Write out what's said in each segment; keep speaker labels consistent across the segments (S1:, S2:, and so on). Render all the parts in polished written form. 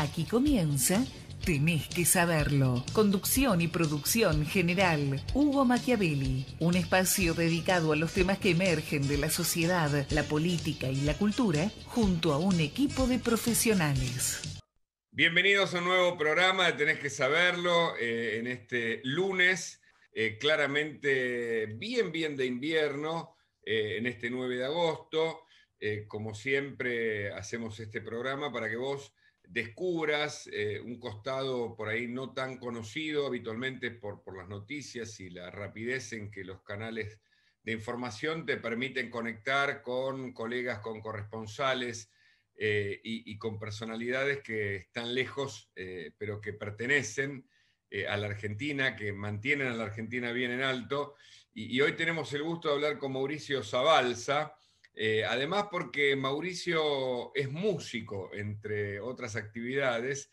S1: Aquí comienza Tenés que saberlo. Conducción y producción general, Hugo Machiavelli. Un espacio dedicado a los temas que emergen de la sociedad, la política y la cultura, junto a un equipo de profesionales.
S2: Bienvenidos a un nuevo programa de Tenés que saberlo, en este lunes, claramente bien de invierno, en este 9 de agosto. Como siempre, hacemos este programa para que vos descubras un costado por ahí no tan conocido habitualmente por las noticias y la rapidez en que los canales de información te permiten conectar con colegas, con corresponsales, y con personalidades que están lejos, pero que pertenecen a la Argentina, que mantienen a la Argentina bien en alto. Y hoy tenemos el gusto de hablar con Mauricio Zabalza, además porque Mauricio es músico, entre otras actividades,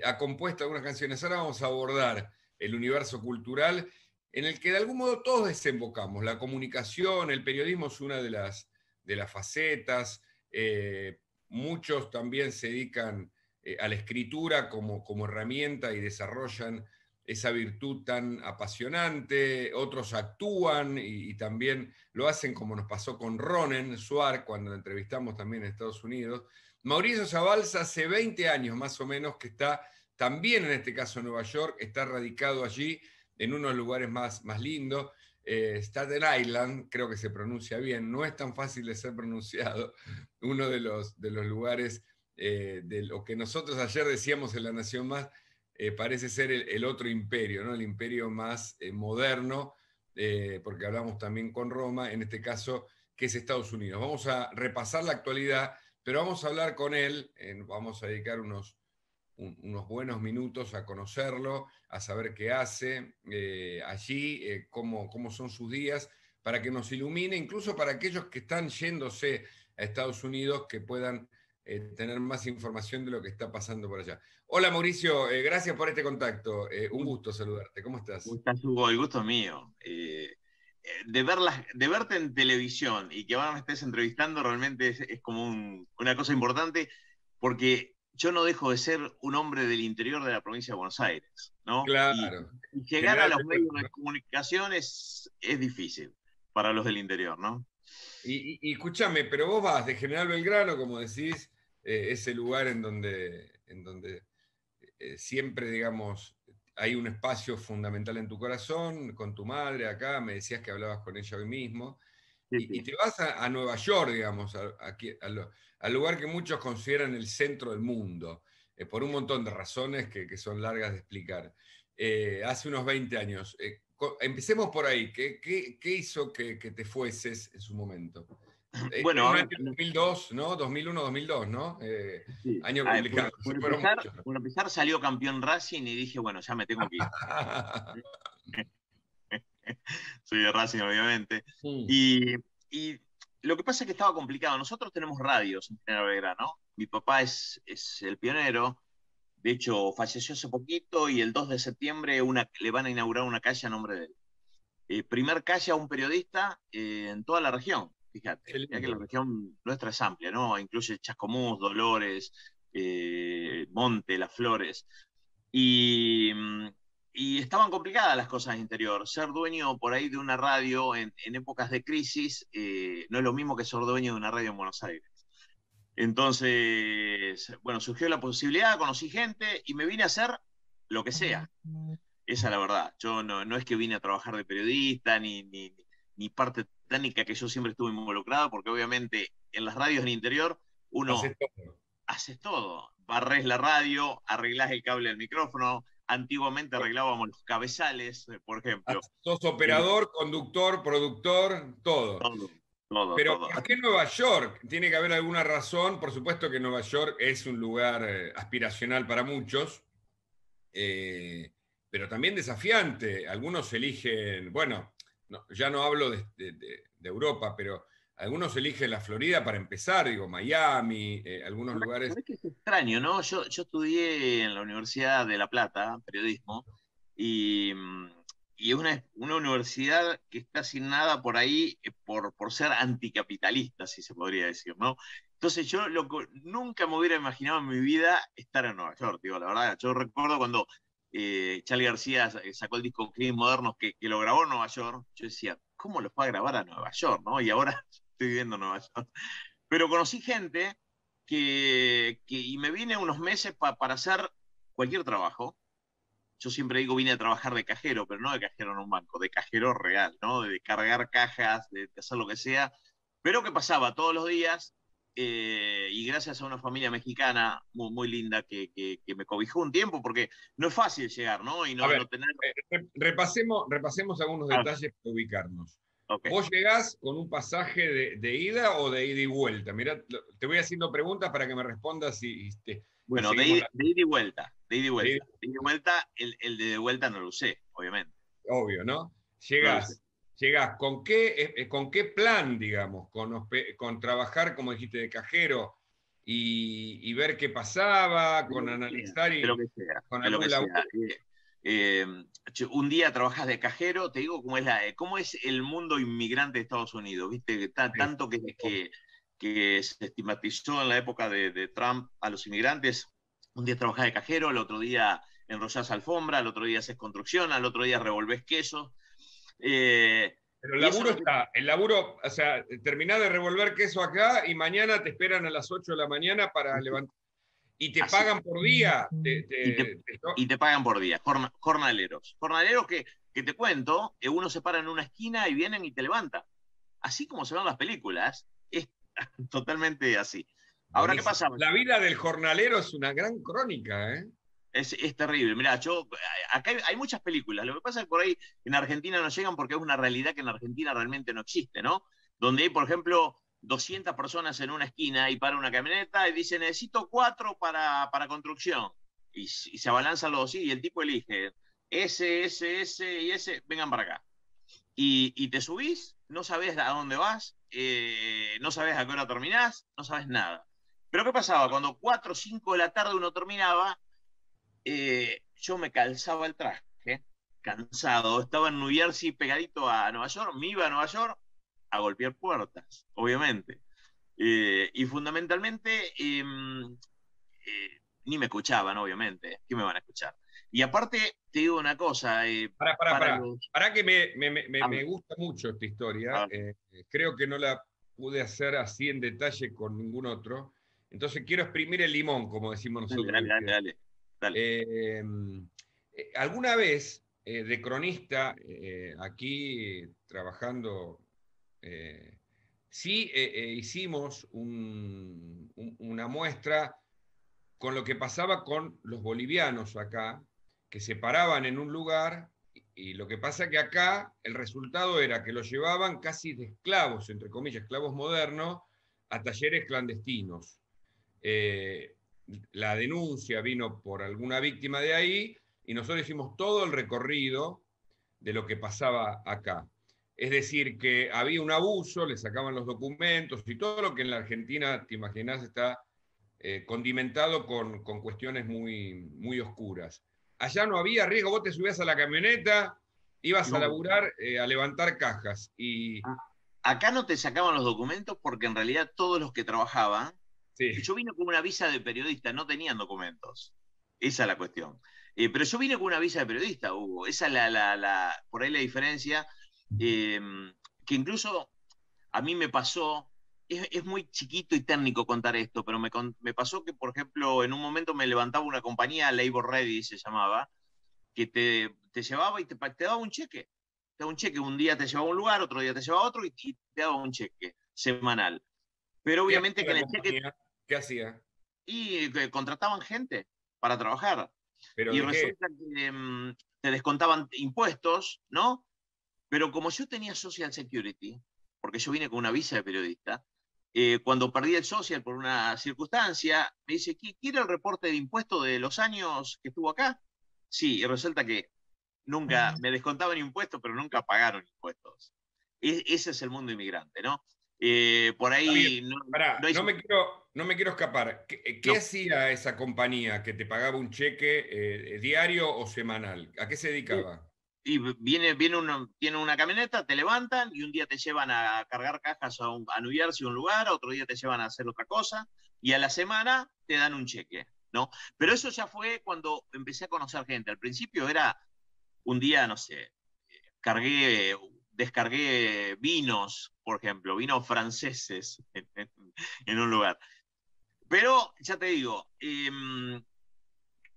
S2: ha compuesto algunas canciones. Ahora vamos a abordar el universo cultural en el que de algún modo todos desembocamos. La comunicación, el periodismo es una de las facetas. Muchos también se dedican a la escritura como herramienta y desarrollan esa virtud tan apasionante. Otros actúan y también lo hacen, como nos pasó con Ronen Suar cuando lo entrevistamos también en Estados Unidos. Mauricio Zabalza hace 20 años más o menos que está también en este caso en Nueva York, está radicado allí en unos lugares más lindos. Staten Island, creo que se pronuncia bien, no es tan fácil de ser pronunciado, uno de los lugares de lo que nosotros ayer decíamos en La Nación Más, parece ser el otro imperio, ¿no? El imperio más moderno, porque hablamos también con Roma, en este caso, que es Estados Unidos. Vamos a repasar la actualidad, pero vamos a hablar con él, vamos a dedicar unos buenos minutos a conocerlo, a saber qué hace allí, cómo son sus días, para que nos ilumine, incluso para aquellos que están yéndose a Estados Unidos, que puedan tener más información de lo que está pasando por allá. Hola Mauricio, gracias por este contacto, un gusto saludarte, ¿cómo estás?
S3: ¿Cómo estás, Hugo? El gusto es mío. De verte en televisión y que ahora me estés entrevistando realmente es como una cosa importante, porque yo no dejo de ser un hombre del interior de la provincia de Buenos Aires, ¿no?
S2: Claro.
S3: Y llegar a los medios de comunicación es difícil para los del interior, ¿no?
S2: Y escúchame, pero vos vas de General Belgrano, como decís, ese lugar en donde siempre, digamos, hay un espacio fundamental en tu corazón, con tu madre acá, me decías que hablabas con ella hoy mismo,
S3: Sí.
S2: y te vas a Nueva York, digamos, al lugar que muchos consideran el centro del mundo, por un montón de razones que son largas de explicar. Hace unos 20 años. Empecemos por ahí. ¿Qué hizo que te fueses en su momento?
S3: Bueno,
S2: En un
S3: a
S2: año
S3: ver,
S2: 2002, ¿no? 2001, 2002, ¿no?
S3: sí.
S2: Año
S3: A ver,
S2: complicado.
S3: por empezar salió campeón Racing y dije, bueno, ya me tengo que ir. Soy de Racing, obviamente. Y lo que pasa es que estaba complicado. Nosotros tenemos radios en General Belgrano. Mi papá es el pionero. De hecho, falleció hace poquito y el 2 de septiembre le van a inaugurar una calle a nombre de él. Primer calle a un periodista en toda la región. Fíjate, ya que la región nuestra es amplia, ¿no? Incluye Chascomús, Dolores, Monte, Las Flores. Y estaban complicadas las cosas en interior. Ser dueño por ahí de una radio en épocas de crisis no es lo mismo que ser dueño de una radio en Buenos Aires. Entonces, bueno, surgió la posibilidad, conocí gente y me vine a hacer lo que sea. Esa es la verdad. Yo no es que vine a trabajar de periodista ni parte técnica que yo siempre estuve involucrado, porque obviamente en las radios en interior uno haces todo. Barres la radio, arreglás el cable del micrófono. Antiguamente arreglábamos los cabezales, por ejemplo.
S2: Sos operador, conductor, productor, todo. Pero
S3: Todo.
S2: ¿por qué Nueva York? Tiene que haber alguna razón. Por supuesto que Nueva York es un lugar aspiracional para muchos, pero también desafiante. Algunos eligen, bueno, ya no hablo de Europa, pero algunos eligen la Florida para empezar, digo, Miami, algunos lugares.
S3: ¿Sabés que es extraño, no? Yo estudié en la Universidad de La Plata, periodismo, y, y es una universidad que está asignada por ahí por ser anticapitalista, si se podría decir, ¿no? Entonces yo nunca me hubiera imaginado en mi vida estar en Nueva York, digo, la verdad. Yo recuerdo cuando Charly García sacó el disco Clean Modernos, que lo grabó en Nueva York. Yo decía, ¿cómo lo fue a grabar a Nueva York, no? Y ahora estoy viviendo en Nueva York. Pero conocí gente y me vine unos meses para hacer cualquier trabajo. Yo siempre digo, vine a trabajar de cajero, pero no de cajero en un banco, de cajero real, ¿no? De cargar cajas, de hacer lo que sea. Pero que pasaba todos los días, y gracias a una familia mexicana muy, muy linda que me cobijó un tiempo, porque no es fácil llegar, ¿no? Y
S2: A ver,
S3: no tener...
S2: repasemos algunos detalles para ubicarnos.
S3: Okay.
S2: ¿Vos llegás con un pasaje de ida o de ida y vuelta? Mirá, te voy haciendo preguntas para que me respondas
S3: bueno, de ida y vuelta. De ida y vuelta. De ida y vuelta, el de vuelta no lo usé, obviamente.
S2: Obvio, ¿no? Llegás ¿con qué plan, digamos? Con trabajar, como dijiste, de cajero y ver qué pasaba, con analizar y con algún laburo.
S3: Un día trabajas de cajero, te digo cómo es el mundo inmigrante de Estados Unidos, ¿viste? Tanto que se estigmatizó en la época de Trump a los inmigrantes. Un día trabajás de cajero, el otro día enrollás alfombra, el otro día haces construcción, al otro día revolvés queso.
S2: Pero el laburo, o sea, terminás de revolver queso acá y mañana te esperan a las 8 de la mañana para levantar. ¿Y te pagan por día?
S3: Y te pagan por día, jornaleros. Jornaleros que te cuento, uno se para en una esquina y vienen y te levantan. Así como se ven las películas, es totalmente así. Ahora, ¿qué pasa?
S2: La vida del jornalero es una gran crónica, ¿eh?
S3: Es terrible. Mirá, acá hay muchas películas. Lo que pasa es que por ahí en Argentina no llegan porque es una realidad que en Argentina realmente no existe, ¿no? Donde hay, por ejemplo, 200 personas en una esquina y para una camioneta y dice, necesito 4 para construcción. Y se abalanzan los dos y el tipo elige ese y ese, vengan para acá. Y te subís, no sabés a dónde vas, no sabés a qué hora terminás, no sabés nada. Pero ¿qué pasaba? Cuando 4 o 5 de la tarde uno terminaba, yo me calzaba el traje, cansado. Estaba en New Jersey pegadito a Nueva York, me iba a Nueva York a golpear puertas, obviamente. Y fundamentalmente ni me escuchaban, obviamente. ¿Qué me van a escuchar? Y aparte, te digo una cosa.
S2: Para que me gusta mucho esta historia. Creo que no la pude hacer así en detalle con ningún otro. Entonces quiero exprimir el limón, como decimos nosotros.
S3: Dale.
S2: Alguna vez, de cronista, aquí trabajando, sí hicimos una muestra con lo que pasaba con los bolivianos acá, que se paraban en un lugar, y lo que pasa que acá el resultado era que los llevaban casi de esclavos, entre comillas, esclavos modernos, a talleres clandestinos. La denuncia vino por alguna víctima de ahí y nosotros hicimos todo el recorrido de lo que pasaba acá. Es decir, que había un abuso, le sacaban los documentos y todo lo que en la Argentina, te imaginás, está condimentado con cuestiones muy, muy oscuras. Allá no había riesgo, vos te subías a la camioneta, ibas a laburar, a levantar cajas.
S3: Acá no te sacaban los documentos porque en realidad todos los que trabajaban,
S2: sí.
S3: Yo vine con una visa de periodista, no tenían documentos. Esa es la cuestión. Pero yo vine con una visa de periodista, Hugo. Esa es por ahí la diferencia. Que incluso a mí me pasó, es muy chiquito y técnico contar esto, pero me pasó que, por ejemplo, en un momento me levantaba una compañía, Labor Ready se llamaba, que te llevaba y te daba un cheque. Te daba un cheque, un día te llevaba a un lugar, otro día te llevaba a otro y te daba un cheque semanal. Pero obviamente que en el cheque...
S2: ¿Qué hacía?
S3: Y contrataban gente para trabajar.
S2: ¿Pero
S3: y resulta que te descontaban impuestos, ¿no? Pero como yo tenía Social Security, porque yo vine con una visa de periodista, cuando perdí el social por una circunstancia, me dice, ¿quiere el reporte de impuestos de los años que estuvo acá? Sí, y resulta que nunca me descontaban impuestos, pero nunca pagaron impuestos. Ese es el mundo inmigrante, ¿no? Por ahí
S2: no me quiero escapar. ¿Qué hacía esa compañía que te pagaba un cheque diario o semanal? ¿A qué se dedicaba?
S3: y tienen una camioneta, te levantan y un día te llevan a cargar cajas a New Jersey, un lugar, otro día te llevan a hacer otra cosa, y a la semana te dan un cheque, ¿no? Pero eso ya fue cuando empecé a conocer gente. Al principio era un día, no sé, descargué vinos, por ejemplo, vinos franceses en un lugar. Pero ya te digo,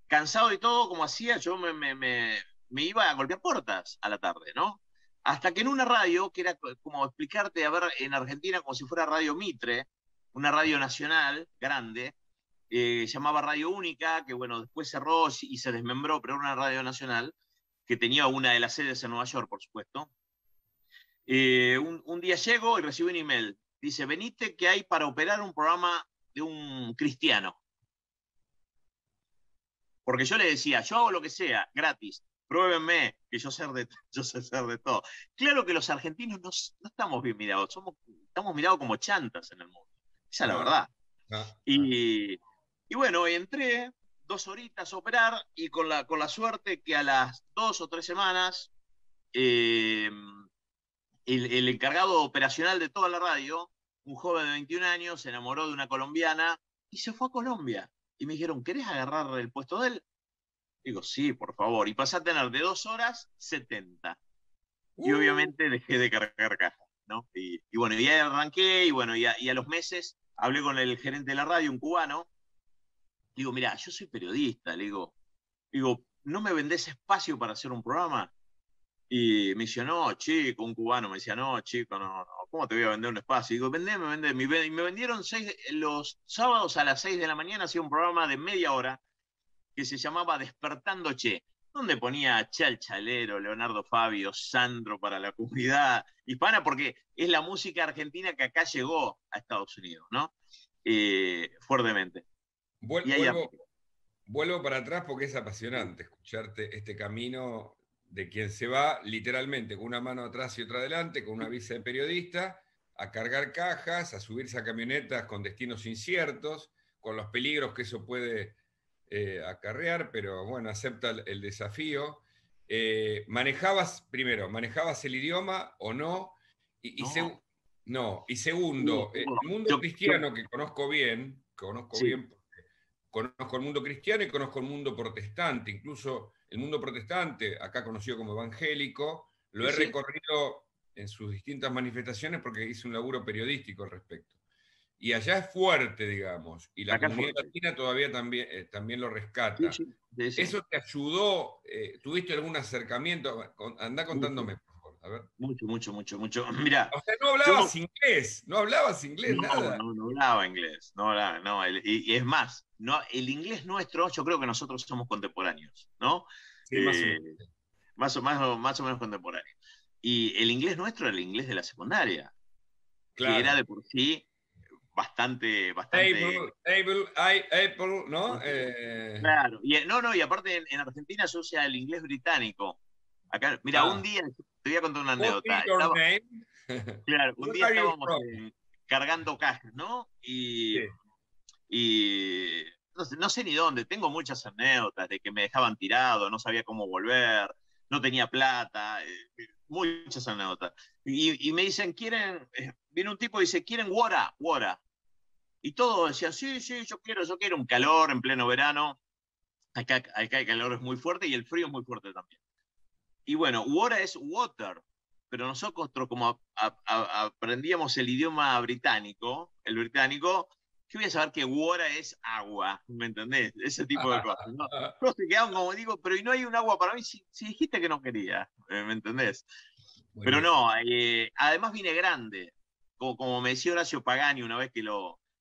S3: cansado y todo, como hacía, yo me iba a golpear puertas a la tarde, ¿no? Hasta que en una radio, que era como explicarte, a ver, en Argentina, como si fuera Radio Mitre, una radio nacional grande, llamaba Radio Única, que bueno, después cerró y se desmembró, pero era una radio nacional, que tenía una de las sedes en Nueva York, por supuesto. Un día llego y recibo un email. Dice, venite que hay para operar un programa de un cristiano. Porque yo le decía, yo hago lo que sea, gratis, pruébenme que yo sé hacer de todo. Claro que los argentinos no estamos bien mirados, estamos mirados como chantas en el mundo. Esa es la verdad. Y bueno, entré 2 horitas a operar y con la suerte que a las 2 o 3 semanas el encargado operacional de toda la radio, un joven de 21 años, se enamoró de una colombiana y se fue a Colombia. Y me dijeron, ¿querés agarrar el puesto de él? Digo, sí, por favor. Y pasé a tener de 2 horas 70. Y obviamente dejé de cargar cajas, ¿no? Y bueno, y ahí arranqué, y bueno, y a los meses hablé con el gerente de la radio, un cubano. Le digo, mirá, yo soy periodista, le digo, ¿no me vendés espacio para hacer un programa? Y me decía, no, chico, un cubano me decía, no, chico, no, ¿cómo te voy a vender un espacio? Y digo, vendeme. Y me vendieron los sábados a las 6 de la mañana, hacía un programa de media hora que se llamaba Despertando Che, donde ponía Che Chalero, Leonardo Fabio, Sandro para la comunidad hispana, porque es la música argentina que acá llegó a Estados Unidos, ¿no? Fuertemente.
S2: Vuelvo para atrás porque es apasionante escucharte este camino de quien se va literalmente con una mano atrás y otra adelante, con una visa de periodista, a cargar cajas, a subirse a camionetas con destinos inciertos, con los peligros que eso puede acarrear, pero bueno, acepta el desafío. ¿Manejabas el idioma o no? No. Y segundo, el mundo cristiano que conozco bien, conozco el mundo cristiano y conozco el mundo protestante, incluso el mundo protestante, acá conocido como evangélico, lo he recorrido en sus distintas manifestaciones porque hice un laburo periodístico al respecto. Y allá es fuerte, digamos, y la
S3: Acá
S2: comunidad latina todavía también lo rescata.
S3: Sí.
S2: ¿Eso te ayudó? ¿Tuviste algún acercamiento? Andá contándome, por favor. A ver.
S3: Mucho. Mirá,
S2: o sea, no hablabas inglés, nada.
S3: No hablaba inglés, y es más, el inglés nuestro, yo creo que nosotros somos contemporáneos, ¿no?
S2: Sí,
S3: más o menos contemporáneos. Y el inglés nuestro era el inglés de la secundaria,
S2: claro.
S3: Que era de por sí bastante...
S2: Apple, ¿no?
S3: Claro, y aparte en Argentina se usa el inglés británico. Acá, mira, un día, te voy a contar una anécdota. Claro, un día estábamos cargando cajas, ¿no? Y no sé ni dónde, tengo muchas anécdotas de que me dejaban tirado, no sabía cómo volver, no tenía plata, muchas anécdotas. Y me dicen, viene un tipo y dice, ¿quieren water? Y todos decían, sí, yo quiero un calor en pleno verano. Acá el calor es muy fuerte y el frío es muy fuerte también. Y bueno, water es water, pero nosotros como aprendíamos el idioma británico, yo voy a saber que water es agua, ¿me entendés? Ese tipo de cosas, ¿no? Todos se quedaban como, digo, pero ¿y no hay un agua para mí? Si dijiste que no quería, ¿me entendés? Pero no, además vine grande, como me decía Horacio Pagani una vez que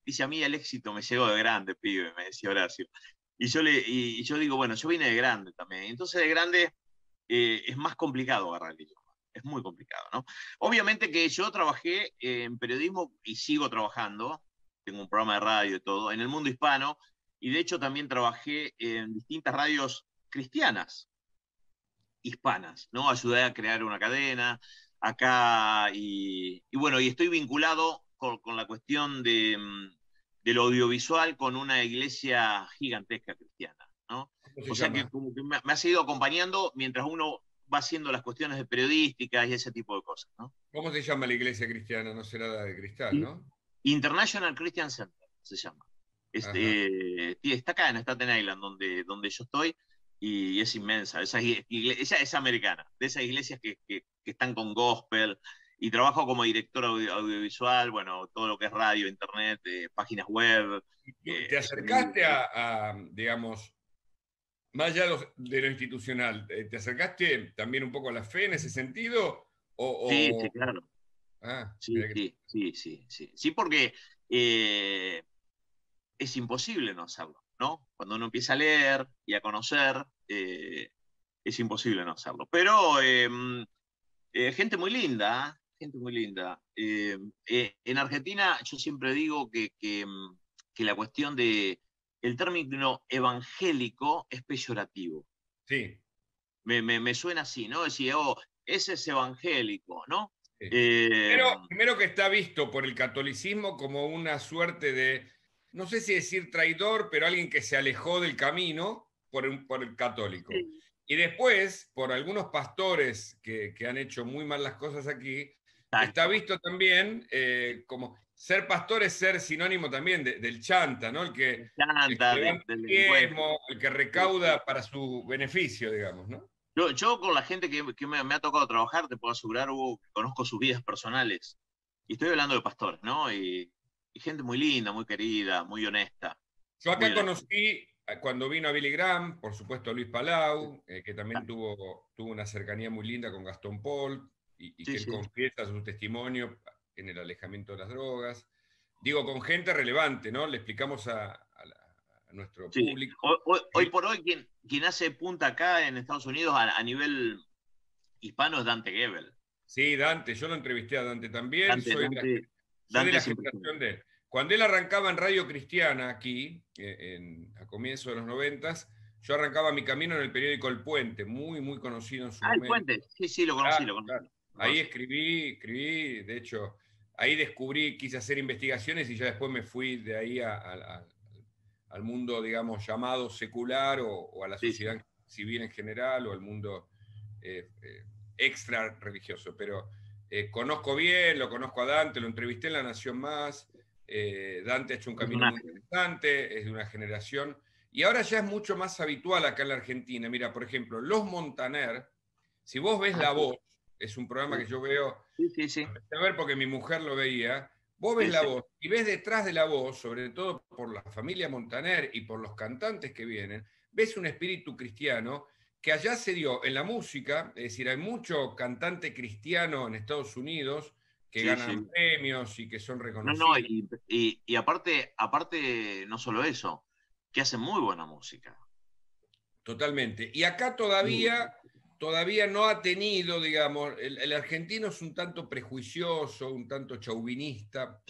S3: dice, a mí el éxito me llegó de grande, pibe, me decía Horacio. Y yo digo, bueno, yo vine de grande también. Entonces de grande es más complicado agarrar el idioma. Es muy complicado, ¿no? Obviamente que yo trabajé en periodismo y sigo trabajando. Tengo un programa de radio y todo, en el mundo hispano. Y de hecho también trabajé en distintas radios cristianas, hispanas, ¿no? Ayudé a crear una cadena acá y bueno, y estoy vinculado con la cuestión del audiovisual con una iglesia gigantesca cristiana, ¿no? O sea que como que me ha seguido acompañando mientras uno va haciendo las cuestiones de periodísticas y ese tipo de cosas, ¿no?
S2: ¿Cómo se llama la iglesia cristiana? No será la de Cristal, ¿no?
S3: International Christian Center se llama. Está acá en Staten Island, donde yo estoy, y es inmensa. Esa es americana, de esas iglesias que están con gospel, y trabajo como director audiovisual, bueno, todo lo que es radio, internet, páginas web.
S2: ¿Te acercaste digamos, más allá de lo institucional, te acercaste también un poco a la fe en ese sentido?
S3: Sí, sí, claro.
S2: Ah,
S3: Sí, porque es imposible no hacerlo, ¿no? Cuando uno empieza a leer y a conocer, es imposible no hacerlo. Pero gente muy linda, ¿eh? Gente muy linda. En Argentina yo siempre digo que la cuestión el término evangélico es peyorativo.
S2: Sí.
S3: Me suena así, ¿no? Decir, ese es evangélico, ¿no?
S2: Sí. Primero que está visto por el catolicismo como una suerte de, no sé si decir traidor, pero alguien que se alejó del camino por el católico. Sí. Y después, por algunos pastores que han hecho muy mal las cosas aquí, exacto, está visto también como ser pastor es ser sinónimo también del chanta, ¿no? El que el que recauda para su beneficio, digamos, ¿no?
S3: Yo con la gente que me ha tocado trabajar, te puedo asegurar, Hugo, que conozco sus vidas personales. Y estoy hablando de pastores, ¿no? Y gente muy linda, muy querida, muy honesta.
S2: Yo acá conocí, cuando vino a Billy Graham, por supuesto a Luis Palau, que también tuvo una cercanía muy linda con Gastón Paul, y que él confiesa su testimonio en el alejamiento de las drogas. Digo, con gente relevante, ¿no? Le explicamos a nuestro público.
S3: Hoy por hoy, quien hace punta acá en Estados Unidos a nivel hispano es Dante Gebel.
S2: Sí, Dante, yo lo entrevisté a Dante también. Soy de la generación de él. Cuando él arrancaba en Radio Cristiana aquí, a comienzos de los 90, yo arrancaba mi camino en el periódico El Puente, muy, muy conocido en su momento.
S3: El Puente, sí, lo conocí, lo conocí.
S2: Claro. Ahí escribí, de hecho, ahí descubrí, quise hacer investigaciones y ya después me fui de ahí al mundo, digamos, llamado secular o a la sociedad civil en general o al mundo extra religioso. Pero conozco bien, lo conozco a Dante, lo entrevisté en La Nación Más. Dante ha hecho un camino muy interesante, es de una generación. Y ahora ya es mucho más habitual acá en la Argentina. Mira, por ejemplo, Los Montaner, si vos ves La Voz, es un programa que yo veo, a ver porque mi mujer lo veía. Vos ves La Voz y ves detrás de La Voz, sobre todo por la familia Montaner y por los cantantes que vienen, ves un espíritu cristiano que allá se dio en la música, es decir, hay mucho cantante cristiano en Estados Unidos que ganan premios y que son reconocidos.
S3: Y aparte, no solo eso, que hacen muy buena música.
S2: Totalmente. Y acá todavía no ha tenido, digamos, el argentino es un tanto prejuicioso, un tanto chauvinista,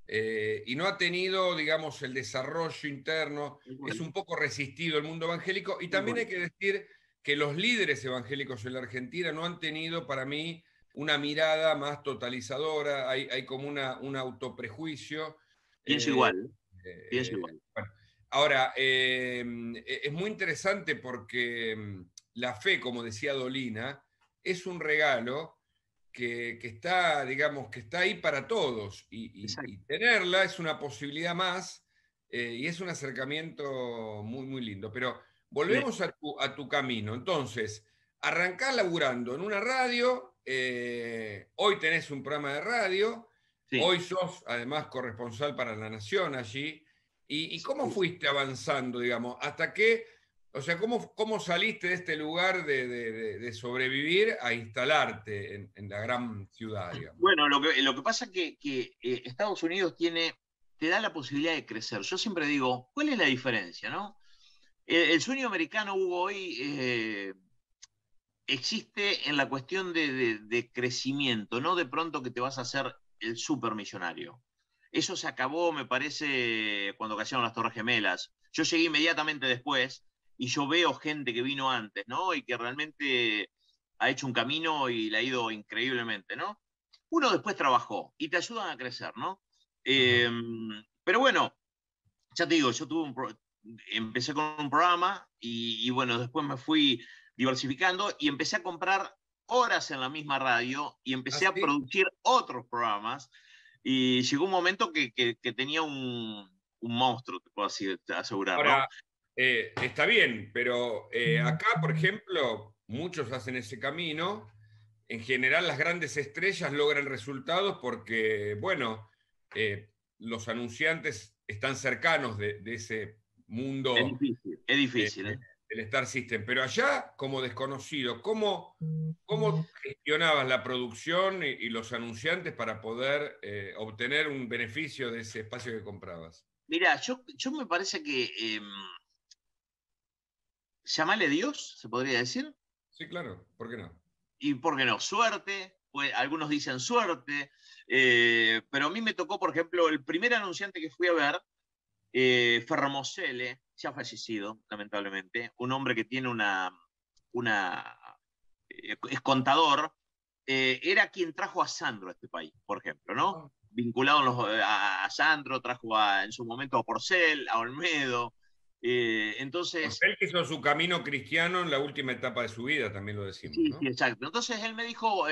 S2: y no ha tenido, digamos, el desarrollo interno, es un poco resistido el mundo evangélico, y también hay que decir que los líderes evangélicos en la Argentina no han tenido, para mí, una mirada más totalizadora, hay como un autoprejuicio.
S3: Pienso igual.
S2: Bueno, ahora, es muy interesante porque la fe, como decía Dolina, es un regalo que está, digamos, que está ahí para todos y tenerla es una posibilidad más y es un acercamiento muy, muy lindo. Pero volvemos a tu camino. Entonces, arrancás laburando en una radio, hoy tenés un programa de radio, hoy sos además corresponsal para La Nación allí. ¿Y cómo fuiste avanzando, digamos? ¿Hasta qué? O sea, ¿cómo saliste de este lugar de sobrevivir a instalarte en la gran ciudad, digamos?
S3: Bueno, lo que pasa es que Estados Unidos te da la posibilidad de crecer. Yo siempre digo, ¿cuál es la diferencia, no? El sueño americano, Hugo, hoy existe en la cuestión de crecimiento, no de pronto que te vas a hacer el supermillonario. Eso se acabó, me parece, cuando cayeron las Torres Gemelas. Yo llegué inmediatamente después y yo veo gente que vino antes, ¿no? Y que realmente ha hecho un camino y le ha ido increíblemente, ¿no? Uno después trabajó y te ayudan a crecer, ¿no? Pero bueno, ya te digo, yo empecé con un programa y bueno, después me fui diversificando y empecé a comprar horas en la misma radio y empecé a producir otros programas. Y llegó un momento que tenía un monstruo, te puedo así asegurar.
S2: Ahora,
S3: ¿no?
S2: está bien, pero acá, por ejemplo, muchos hacen ese camino. En general, las grandes estrellas logran resultados porque, bueno, los anunciantes están cercanos de ese mundo.
S3: Es difícil.
S2: El Star System. Pero allá, como desconocido, ¿cómo gestionabas la producción y los anunciantes para poder obtener un beneficio de ese espacio que comprabas?
S3: Mira, yo me parece que llamarle Dios, se podría decir.
S2: Sí, claro, ¿por qué no?
S3: Y por qué no, suerte, pues, algunos dicen suerte, pero a mí me tocó, por ejemplo, el primer anunciante que fui a ver, Fermoselle, ya fallecido, lamentablemente, un hombre que tiene es contador, era quien trajo a Sandro a este país, por ejemplo, ¿no? Vinculado a Sandro, trajo en su momento a Porcel, a Olmedo. Entonces.
S2: Él que hizo su camino cristiano en la última etapa de su vida, también lo decimos,
S3: Sí,
S2: ¿no?
S3: sí, exacto. Entonces él me dijo,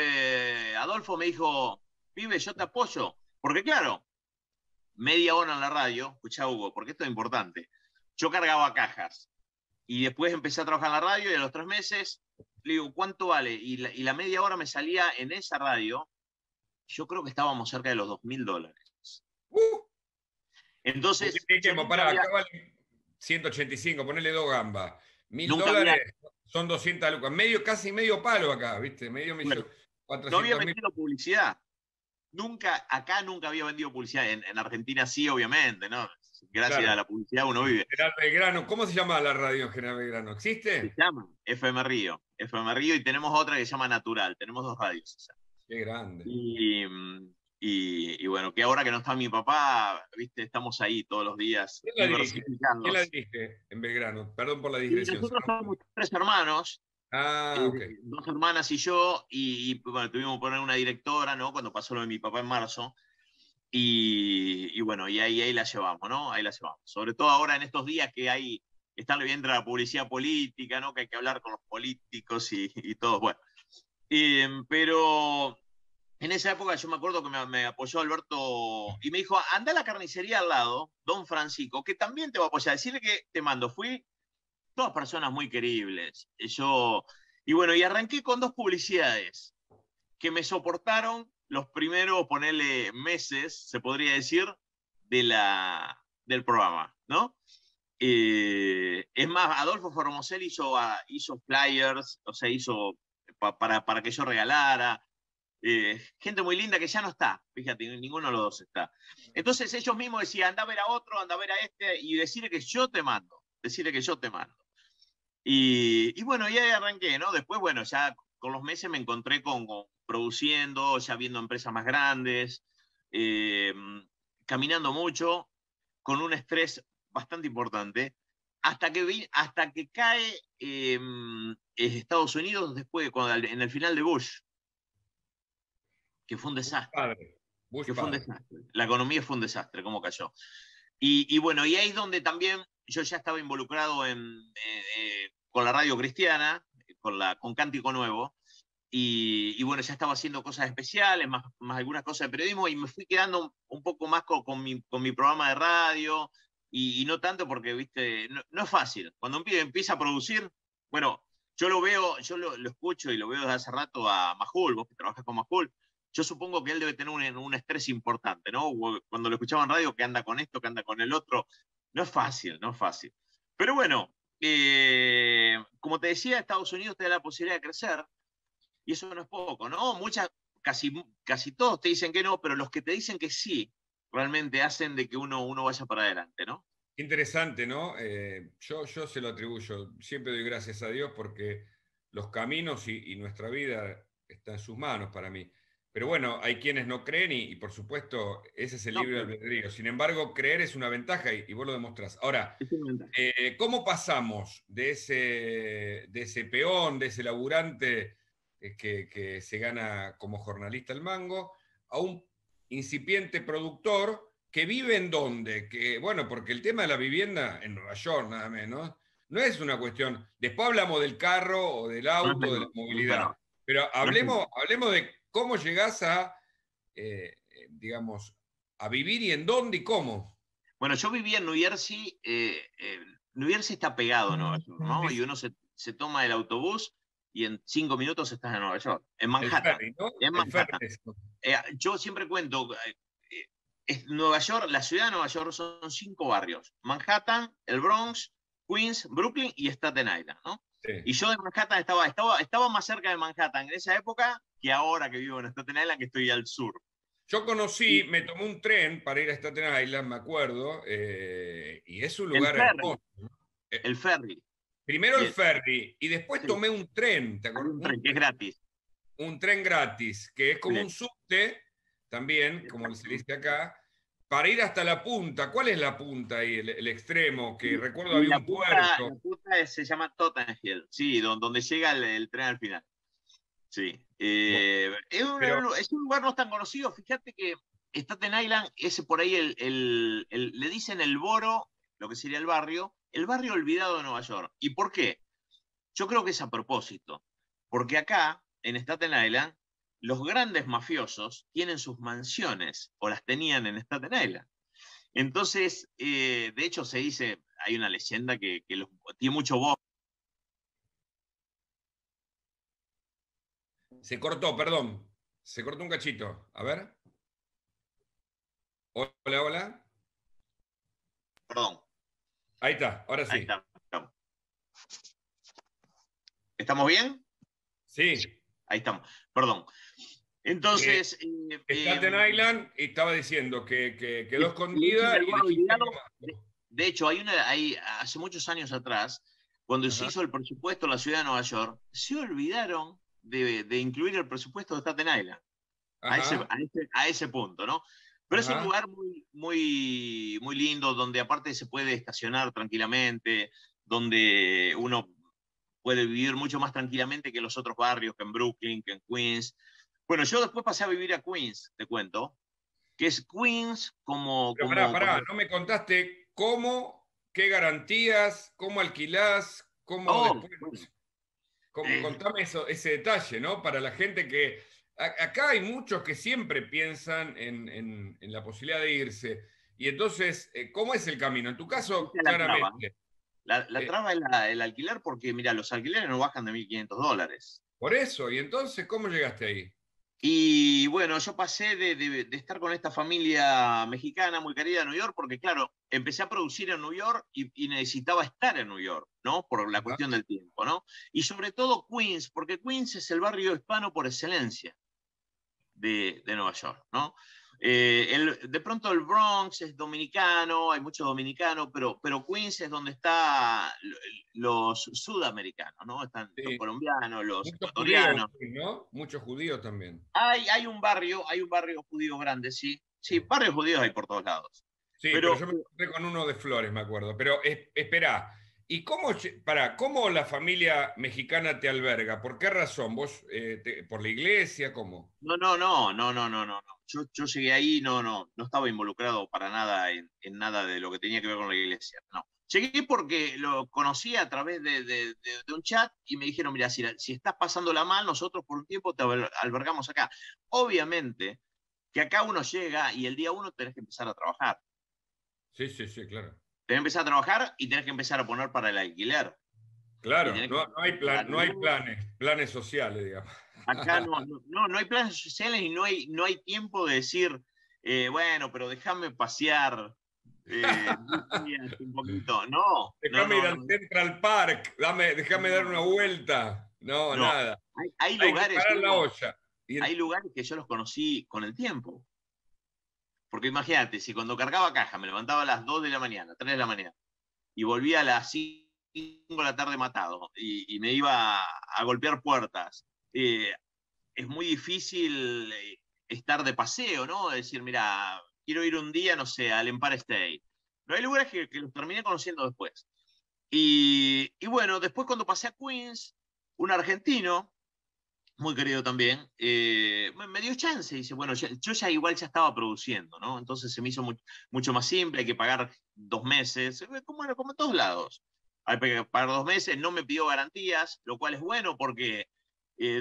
S3: Adolfo me dijo, pibe, yo te apoyo. Porque claro, media hora en la radio, escuchá Hugo, porque esto es importante. Yo cargaba cajas y después empecé a trabajar en la radio y a los 3 meses le digo, ¿cuánto vale? Y la media hora me salía en esa radio, yo creo que estábamos cerca de los $2.000. Entonces, yo nunca
S2: acá vale 185, ponele 2 gambas. $1.000 son 200 lucas. Casi medio palo acá, ¿viste? Medio millón.
S3: Bueno, no había vendido publicidad. Acá nunca había vendido publicidad. En Argentina sí, obviamente, ¿no? Gracias a la publicidad uno vive.
S2: General Belgrano, ¿cómo se llama la radio en General Belgrano? ¿Existe?
S3: Se llama FM Río. FM Río, y tenemos otra que se llama Natural. Tenemos 2 radios.
S2: Qué grande.
S3: Y bueno, que ahora que no está mi papá, viste, estamos ahí todos los días.
S2: ¿Quién la dirige en Belgrano? Perdón por la digresión.
S3: Nosotros somos 3 hermanos.
S2: Okay.
S3: 2 hermanas y yo, y bueno, tuvimos que poner una directora, ¿no? Cuando pasó lo de mi papá en marzo. Y bueno, y ahí la llevamos, ¿no? Ahí la llevamos. Sobre todo ahora en estos días que está viendo la publicidad política, ¿no? Que hay que hablar con los políticos y todo. Bueno. Pero en esa época yo me acuerdo que me apoyó Alberto y me dijo, anda a la carnicería al lado, Don Francisco, que también te va a apoyar. Decirle que te mando. Fui todas personas muy queribles. Y bueno, y arranqué con 2 publicidades que me soportaron los primeros, ponerle meses, se podría decir, del programa, ¿no? Es más, Adolfo Formosel hizo flyers, o sea, hizo para que yo regalara. Gente muy linda que ya no está, fíjate, ninguno de los 2 está. Entonces ellos mismos decían, anda a ver a otro, anda a ver a este, y decirle que yo te mando, Y bueno, y ahí arranqué, ¿no? Después, bueno, ya con los meses me encontré con produciendo, ya viendo empresas más grandes, caminando mucho, con un estrés bastante importante, hasta que cae Estados Unidos después, en el final de Bush, que fue un desastre. Fue un desastre. La economía fue un desastre, cómo cayó. Y bueno, y ahí es donde también yo ya estaba involucrado con la radio cristiana, con Cántico Nuevo, y bueno, ya estaba haciendo cosas especiales, más algunas cosas de periodismo, y me fui quedando un poco más con mi programa de radio, y no tanto porque, viste, no es fácil. Cuando un pibe empieza a producir, bueno, yo lo escucho y lo veo desde hace rato a Majul, vos que trabajas con Majul, yo supongo que él debe tener un estrés importante, ¿no? Cuando lo escuchaba en radio, que anda con esto, que anda con el otro, no es fácil. Pero bueno, como te decía, Estados Unidos te da la posibilidad de crecer, y eso no es poco, ¿no? Casi todos te dicen que no, pero los que te dicen que sí, realmente hacen de que uno vaya para adelante, ¿no?
S2: Interesante, ¿no? Yo se lo atribuyo. Siempre doy gracias a Dios porque los caminos y nuestra vida están en sus manos para mí. Pero bueno, hay quienes no creen y por supuesto ese es el libre albedrío. Sin embargo, creer es una ventaja y vos lo demostrás. Ahora, ¿cómo pasamos de ese peón, de ese laburante que se gana como jornalista el mango, a un incipiente productor que vive en dónde? Bueno, porque el tema de la vivienda en Nueva York, nada menos, no es una cuestión. Después hablamos del carro o del auto, de la movilidad. Pero hablemos de cómo llegás a, digamos, a vivir y en dónde y cómo.
S3: Bueno, yo vivía en New Jersey. New Jersey está pegado a Nueva York, ¿no? Y uno se toma el autobús y en 5 minutos estás en Nueva York, en Manhattan.
S2: El ferry, ¿no?
S3: En Manhattan. Yo siempre cuento, Nueva York, la ciudad de Nueva York son 5 barrios: Manhattan, el Bronx, Queens, Brooklyn y Staten Island, ¿no? Sí. Y yo de Manhattan estaba más cerca de Manhattan en esa época que ahora que vivo en Staten Island, que estoy al sur.
S2: Yo conocí, me tomé un tren para ir a Staten Island, me acuerdo, y es un lugar hermoso, ¿no?
S3: El ferry.
S2: Primero el ferry, y después tomé un tren, ¿te acuerdas?
S3: Un tren que es gratis.
S2: Un tren gratis, que es como un subte, también, como se dice acá, para ir hasta la punta. ¿Cuál es la punta ahí, el extremo? Que recuerdo había un puerto.
S3: La punta se llama Tottenham Hill, sí, donde llega el tren al final. Sí. Es un lugar no tan conocido. Fíjate que Staten Island, ese por ahí, le dicen el Boro, lo que sería el barrio olvidado de Nueva York. ¿Y por qué? Yo creo que es a propósito. Porque acá, en Staten Island, los grandes mafiosos tienen sus mansiones, o las tenían en Staten Island. Entonces, de hecho se dice, hay una leyenda que tiene mucho voz.
S2: Se cortó, perdón. Se cortó un cachito. A ver. Hola, hola.
S3: Perdón.
S2: Ahí está, ahora sí.
S3: Ahí está. ¿Estamos bien?
S2: Sí.
S3: Ahí estamos. Perdón. Entonces...
S2: Staten Island estaba diciendo que quedó escondida.
S3: De hecho, hace muchos años atrás, cuando se hizo el presupuesto de la ciudad de Nueva York, se olvidaron de incluir el presupuesto de Staten Island. A ese punto, ¿no? Pero es un lugar muy, muy, muy lindo, donde aparte se puede estacionar tranquilamente, donde uno puede vivir mucho más tranquilamente que en los otros barrios, que en Brooklyn, que en Queens. Bueno, yo después pasé a vivir a Queens, te cuento, que es Queens como...
S2: Pará, no me contaste cómo, qué garantías, cómo alquilás, cómo después... Contame ese detalle, ¿no? Para la gente que... Acá hay muchos que siempre piensan en la posibilidad de irse. Y entonces, ¿cómo es el camino? En tu caso, claramente.
S3: La traba es el alquiler, porque, mira, los alquileres no bajan de $1.500.
S2: Por eso, y entonces, ¿cómo llegaste ahí?
S3: Y bueno, yo pasé de estar con esta familia mexicana muy querida de New York, porque claro, empecé a producir en New York y necesitaba estar en New York, ¿no? Por la cuestión del tiempo, ¿no? Y sobre todo Queens, porque Queens es el barrio hispano por excelencia de Nueva York, ¿no? De pronto el Bronx es dominicano, hay muchos dominicanos, pero Queens es donde están los sudamericanos, ¿no? Están los colombianos, los ecuatorianos.
S2: ¿No? Muchos judíos también.
S3: Hay un barrio judío grande, sí. Sí, barrios judíos hay por todos lados.
S2: Sí, pero yo me encontré con uno de Flores, me acuerdo. Pero espera, ¿y cómo la familia mexicana te alberga? ¿Por qué razón? ¿Vos, por la iglesia? ¿Cómo?
S3: No. Yo llegué ahí, no estaba involucrado para nada en nada de lo que tenía que ver con la iglesia, no. Llegué porque lo conocí a través de un chat y me dijeron, mira, si estás pasándola mal, nosotros por un tiempo te albergamos acá. Obviamente que acá uno llega y el día 1 tenés que empezar a trabajar.
S2: Sí, claro.
S3: Tenés que empezar a trabajar y tenés que empezar a poner para el alquiler.
S2: Claro, no hay planes sociales, digamos.
S3: Acá no hay planes sociales y no hay tiempo de decir, bueno, pero déjame pasear un poquito. No.
S2: Déjame ir al Central Park, déjame dar una vuelta. No, nada.
S3: Hay lugares,
S2: que parar la olla.
S3: Hay lugares que yo los conocí con el tiempo. Porque imagínate, si cuando cargaba caja me levantaba a las 2 de la mañana, 3 de la mañana, y volvía a las 5 de la tarde matado, y me iba a golpear puertas, es muy difícil estar de paseo, ¿no? Es decir, mira, quiero ir un día, no sé, al Empire State. Pero hay lugares que los terminé conociendo después. Y bueno, después cuando pasé a Queens, un argentino, muy querido también, me dio chance y dice, bueno, yo ya igual ya estaba produciendo, ¿no? Entonces se me hizo mucho más simple, hay que pagar 2 meses, como en todos lados. hay que pagar 2 meses, no me pidió garantías, lo cual es bueno porque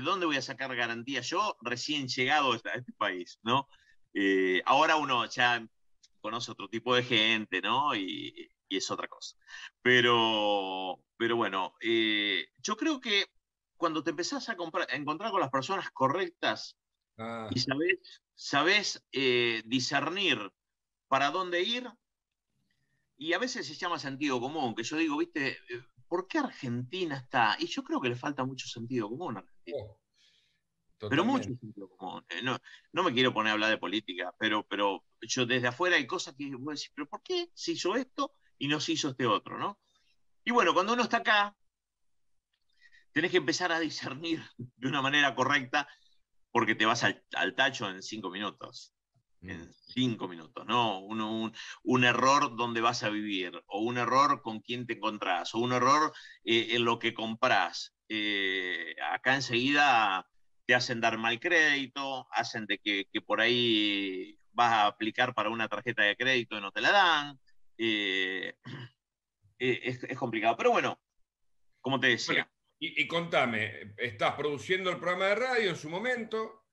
S3: ¿dónde voy a sacar garantías yo recién llegado a este país, ¿no? Ahora uno ya conoce otro tipo de gente, ¿no? Y es otra cosa. Pero bueno, yo creo que cuando te empezás a encontrar con las personas correctas y sabés discernir para dónde ir, y a veces se llama sentido común, que yo digo, viste, ¿por qué Argentina está? Y yo creo que le falta mucho sentido común a Argentina. Pero mucho sentido común. No me quiero poner a hablar de política, pero yo desde afuera hay cosas que voy a decir, pero ¿por qué se hizo esto y no se hizo este otro, ¿no? Y bueno, cuando uno está acá, tenés que empezar a discernir de una manera correcta porque te vas al tacho en 5 minutos. En 5 minutos, ¿no? Un error donde vas a vivir, o un error con quién te encontrás, o un error en lo que comprás. Acá enseguida te hacen dar mal crédito, hacen de que por ahí vas a aplicar para una tarjeta de crédito y no te la dan. Es complicado. Pero bueno, como te decía.
S2: Bueno, y contame, estás produciendo el programa de radio en su momento,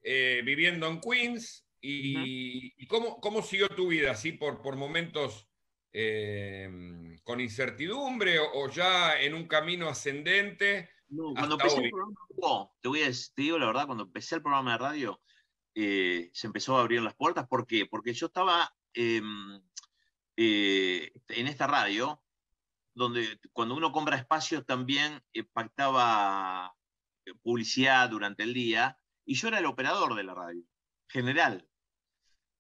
S2: viviendo en Queens. ¿Y cómo siguió tu vida? ¿Así por momentos con incertidumbre o ya en un camino ascendente?
S3: No, cuando
S2: hasta
S3: empecé
S2: hoy?
S3: el programa, te digo la verdad, cuando empecé el programa de radio, se empezó a abrir las puertas. ¿Por qué? Porque yo estaba en esta radio, donde cuando uno compra espacios también pactaba publicidad durante el día, y yo era el operador de la radio, general.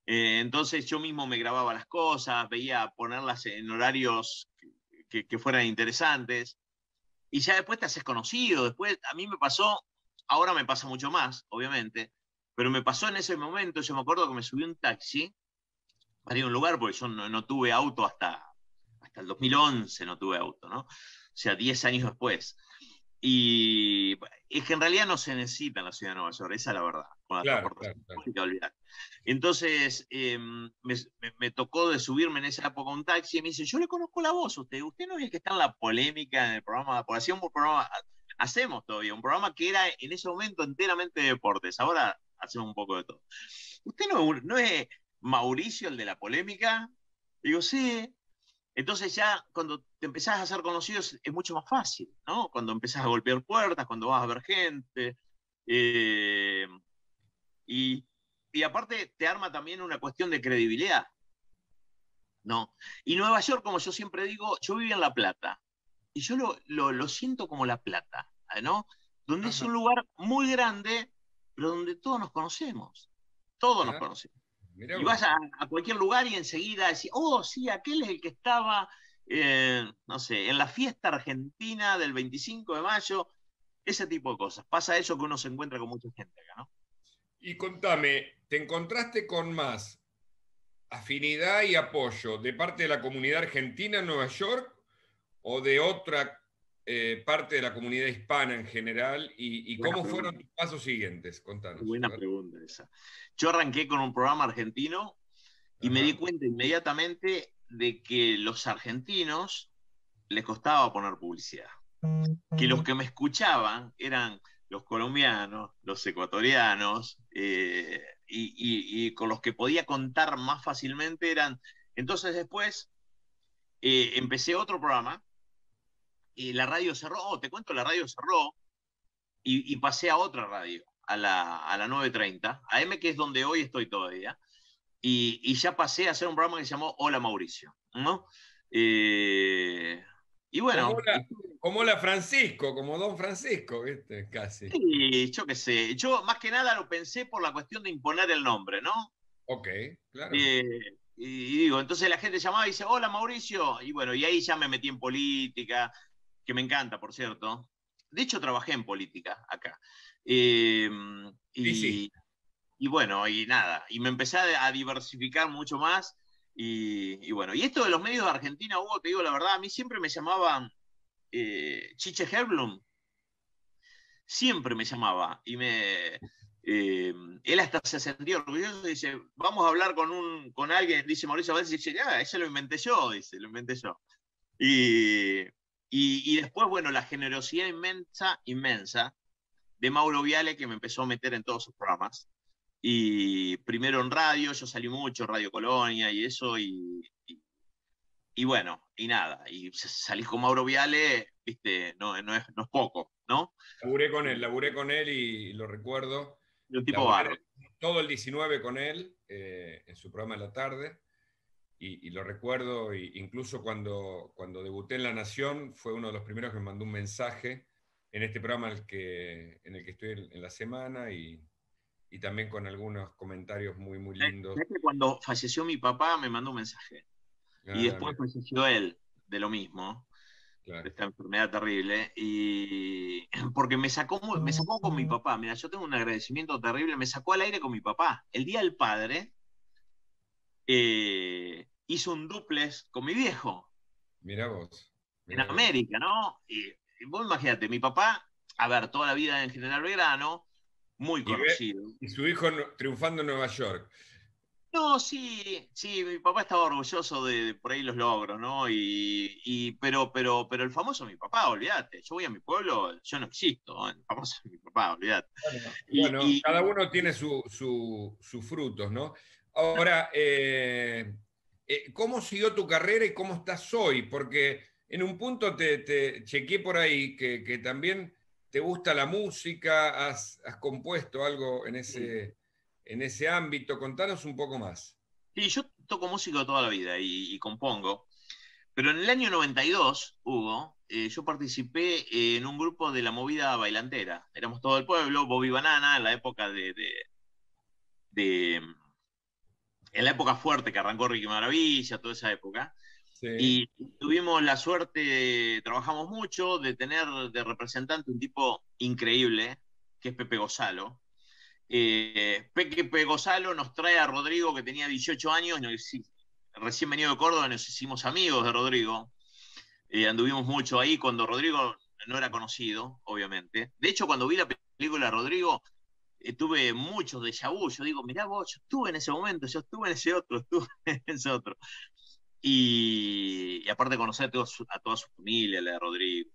S3: Entonces yo mismo me grababa las cosas, veía ponerlas en horarios que fueran interesantes, y ya después te haces conocido. Después a mí me pasó, ahora me pasa mucho más, obviamente, pero me pasó en ese momento. Yo me acuerdo que me subí a un taxi para ir a un lugar, porque yo no tuve auto hasta el 2011, no tuve auto, ¿no? O sea, 10 años después. Y es que en realidad no se necesita en la ciudad de Nueva York, esa es la verdad, con la transportación pública, olvidar. Entonces me tocó de subirme en esa época a un taxi y me dice, yo le conozco la voz a usted no es el que está en la polémica en el programa, por hacía un programa, hacemos todavía un programa que era en ese momento enteramente de deportes, ahora hacemos un poco de todo. ¿Usted no es Mauricio el de la polémica? Digo, sí. Entonces ya cuando te empezás a hacer conocidos es mucho más fácil, ¿no? Cuando empezás a golpear puertas, cuando vas a ver gente. Y aparte te arma también una cuestión de credibilidad, ¿no? Y Nueva York, como yo siempre digo, yo viví en La Plata. Y yo lo siento como La Plata, ¿no? Donde es un lugar muy grande, pero donde todos nos conocemos. Todos nos conocemos. Y vas a cualquier lugar y enseguida decís, oh, sí, aquel es el que estaba, no sé, en la fiesta argentina del 25 de mayo, ese tipo de cosas. Pasa eso que uno se encuentra con mucha gente acá, ¿no?
S2: Y contame, ¿te encontraste con más afinidad y apoyo de parte de la comunidad argentina en Nueva York o de otra parte de la comunidad hispana en general? ¿Y cómo fueron tus pasos siguientes? Contanos.
S3: Buena pregunta esa. Yo arranqué con un programa argentino y me di cuenta inmediatamente de que los argentinos les costaba poner publicidad. Que los que me escuchaban eran los colombianos, los ecuatorianos, y con los que podía contar más fácilmente eran... Entonces después empecé otro programa y la radio cerró, te cuento, la radio cerró y pasé a otra radio, a la 930, AM, que es donde hoy estoy todavía, y ya pasé a hacer un programa que se llamó Hola Mauricio, ¿no? Y bueno...
S2: Como la Francisco, como Don Francisco, ¿viste? Casi.
S3: Sí, yo qué sé. Yo más que nada lo pensé por la cuestión de imponer el nombre, ¿no?
S2: Ok, claro.
S3: Y digo, entonces la gente llamaba y dice, hola Mauricio, y bueno, y ahí ya me metí en política, que me encanta, por cierto. De hecho, trabajé en política acá.
S2: Sí.
S3: Y bueno, y nada, y me empecé a diversificar mucho más, y bueno, y esto de los medios de Argentina, Hugo, te digo la verdad, a mí siempre me llamaban Chiche Herblum, siempre me llamaba, y él hasta se sentía orgulloso y dice, vamos a hablar con alguien, dice Mauricio Valls, y dice, ese lo inventé yo, dice, lo inventé yo. Y Y después, bueno, la generosidad inmensa, inmensa de Mauro Viale, que me empezó a meter en todos sus programas. Y primero en radio, yo salí mucho, Radio Colonia y eso, y bueno, y nada, y salí con Mauro Viale, viste, no es poco, ¿no?
S2: Laburé con él y lo recuerdo.
S3: Y un tipo
S2: Laburé
S3: bárbaro.
S2: todo el 19 con él, en su programa de la tarde, y lo recuerdo, incluso cuando debuté en La Nación, fue uno de los primeros que me mandó un mensaje en este programa en el que estoy en la semana, y también con algunos comentarios muy, muy lindos.
S3: ¿Sabés que cuando falleció mi papá me mandó un mensaje? Y
S2: Ah,
S3: después falleció él, de lo mismo, de
S2: claro.
S3: esta enfermedad terrible, y porque me sacó con mi papá. Mira, yo tengo un agradecimiento terrible, me sacó al aire con mi papá. El Día del Padre hizo un duplex con mi viejo
S2: Mirá vos.
S3: en
S2: Mirá vos.
S3: América, ¿no? Y vos imagínate, mi papá, a ver, toda la vida en General Belgrano, muy conocido.
S2: Y su hijo triunfando en Nueva York.
S3: No, sí, sí, mi papá estaba orgulloso de por ahí los logros, ¿no? Pero el famoso es mi papá, olvídate. Yo voy a mi pueblo, yo no existo, ¿no? El famoso es mi papá, olvídate.
S2: Bueno, cada
S3: Y
S2: uno tiene sus frutos, ¿no? Ahora, ¿cómo siguió tu carrera y cómo estás hoy? Porque en un punto te chequeé por ahí que también te gusta la música, has compuesto algo en ese ámbito. Contanos un poco más.
S3: sí, yo toco música toda la vida y compongo. Pero en el año 92, Hugo, yo participé en un grupo de la movida bailantera. Éramos todo el pueblo, Bobby Banana, en la época de en la época fuerte que arrancó Ricky Maravilla, toda esa época.
S2: Sí.
S3: Y tuvimos la suerte, trabajamos mucho, de tener de representante un tipo increíble, que es Pepe Gozalo. Pepe Gozalo nos trae a Rodrigo, que tenía 18 años, recién venido de Córdoba, nos hicimos amigos de Rodrigo. Anduvimos mucho ahí cuando Rodrigo no era conocido, obviamente. De hecho, cuando vi la película de Rodrigo, tuve muchos déjà vu. Yo digo, mirá vos, yo estuve en ese momento, yo estuve en ese otro, estuve en ese otro. Y aparte conocer a toda su familia, la de Rodrigo.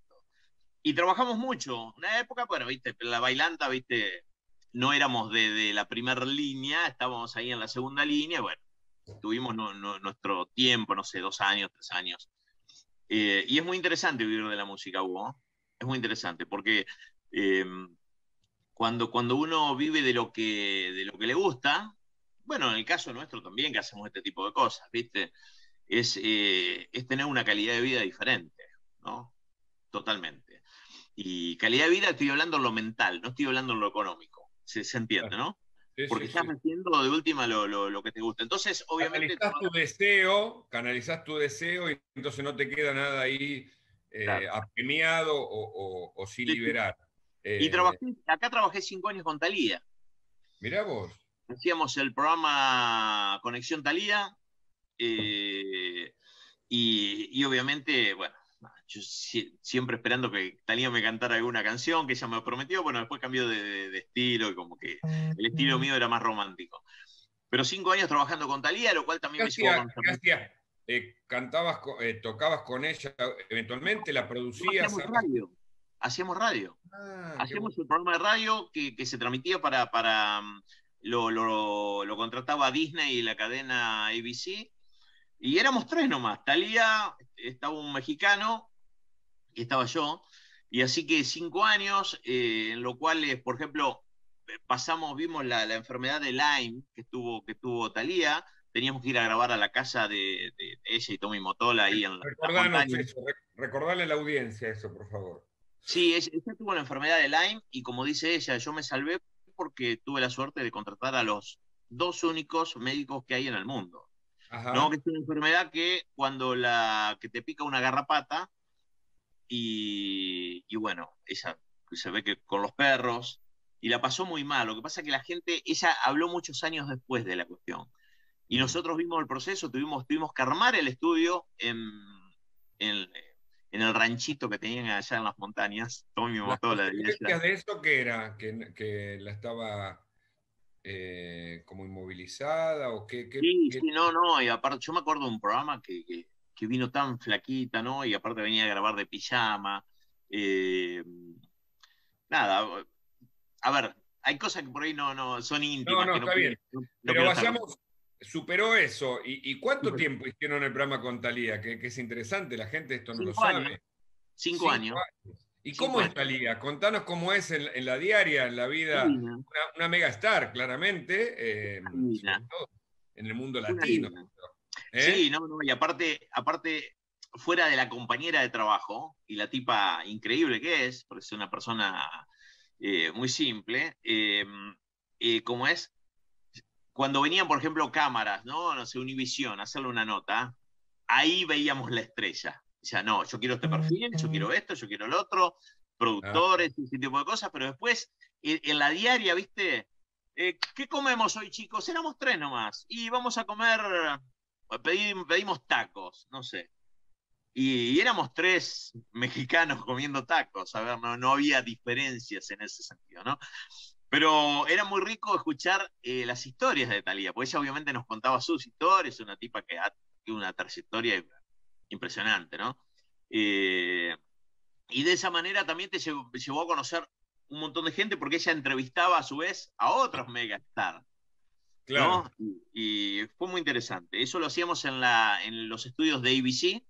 S3: Y trabajamos mucho. Una época, bueno, viste, la bailanta, viste, no éramos de la primera línea, estábamos ahí en la segunda línea, bueno, tuvimos nuestro tiempo, no sé, 2 años, 3 años. Y es muy interesante vivir de la música, Hugo, ¿no? Es muy interesante, porque eh, cuando uno vive de lo que le gusta, bueno, en el caso nuestro también, que hacemos este tipo de cosas, ¿viste? Es tener una calidad de vida diferente, ¿no? Totalmente. Y calidad de vida estoy hablando en lo mental, no estoy hablando en lo económico. Se entiende, ¿no?
S2: Sí,
S3: Porque
S2: sí,
S3: estás
S2: sí.
S3: haciendo de última lo que te gusta. Entonces, obviamente.
S2: Canalizás tu deseo, y entonces no te queda nada ahí
S3: Claro.
S2: apremiado o sin
S3: Sí, sí.
S2: liberar.
S3: Y
S2: Eh,
S3: acá trabajé 5 años con Thalía.
S2: Mirá vos.
S3: Hacíamos el programa Conexión Thalía. eh, y obviamente, bueno, yo siempre esperando que Thalía me cantara alguna canción que ella me prometió. Bueno, después cambió de estilo, y como que el estilo mío era más romántico. Pero 5 años trabajando con Thalía, lo cual también
S2: ¿Qué
S3: me llevó a
S2: hacías?
S3: conocer
S2: ¿Qué
S3: mucho.
S2: hacías? ¿Tocabas con ella eventualmente? ¿La
S3: No,
S2: producías?
S3: hacíamos radio. Hacíamos radio.
S2: Ah, qué bueno.
S3: Hacíamos un programa de radio que se transmitía lo contrataba Disney y la cadena ABC. Y éramos tres nomás. Thalía, estaba un mexicano y estaba yo. Y así que 5 años, en lo cual, por ejemplo, vimos la enfermedad de Lyme que tuvo Thalía. Teníamos que ir a grabar a la casa de ella y Tommy Motola ahí en las
S2: Recordanos
S3: montañas.
S2: eso, recordarle a la audiencia eso, por favor.
S3: Sí, ella tuvo la enfermedad de Lyme y como dice ella, yo me salvé porque tuve la suerte de contratar a los dos únicos médicos que hay en el mundo. No, que
S2: Ajá.
S3: es una enfermedad que que te pica una garrapata y bueno, ella se ve que con los perros y la pasó muy mal. Lo que pasa es que ella habló muchos años después de la cuestión. Y
S2: Mm.
S3: nosotros vimos el proceso, tuvimos que armar el estudio en, en el ranchito que tenían allá en las montañas. Tommy
S2: Las
S3: Motola de allá.
S2: consecuencias de eso, ¿qué era? ¿Que la estaba como inmovilizada? ¿O
S3: Sí, sí, no, no, y aparte yo me acuerdo de un programa que que vino tan flaquita, ¿no? Y aparte venía a grabar de pijama. Eh, nada, a ver, hay cosas que por ahí no son
S2: No,
S3: íntimas,
S2: no,
S3: que no
S2: está
S3: quiero,
S2: bien.
S3: no
S2: Pero
S3: quiero estar.
S2: vayamos, superó eso. ¿Y cuánto
S3: Superó.
S2: tiempo hicieron el programa con Thalía? Que es interesante, la gente esto no lo
S3: 5 años,
S2: sabe.
S3: 5 años,
S2: 5 años. ¿Y cómo
S3: 5
S2: es
S3: años.
S2: Thalía? Contanos cómo es en la diaria, en la vida.
S3: Divina,
S2: Una mega star, claramente, sobre
S3: divina,
S2: todo en el mundo
S3: una
S2: latino.
S3: divina.
S2: ¿Eh?
S3: Sí, no, y aparte, fuera de la compañera de trabajo, y la tipa increíble que es, porque es una persona muy simple, como es, cuando venían, por ejemplo, cámaras, ¿no? No sé, Univisión, a hacerle una nota, ahí veíamos la estrella. O sea, no, yo quiero este perfil, yo quiero esto, yo quiero lo otro,
S2: Ah,
S3: productores, ese tipo de cosas, pero después, en la diaria, ¿viste? ¿Qué comemos hoy, chicos? Éramos 3 nomás. Y vamos a comer, pedimos tacos, no sé. Y éramos 3 mexicanos comiendo tacos, a ver, no había diferencias en ese sentido, ¿no? Pero era muy rico escuchar las historias de Thalía, porque ella obviamente nos contaba sus historias, una tipa que ha tenido una trayectoria impresionante, ¿no? Eh, y de esa manera también te llevó a conocer un montón de gente, porque ella entrevistaba a su vez a otros megastars,
S2: claro.
S3: ¿no? Y fue muy interesante. Eso lo hacíamos en los estudios de ABC,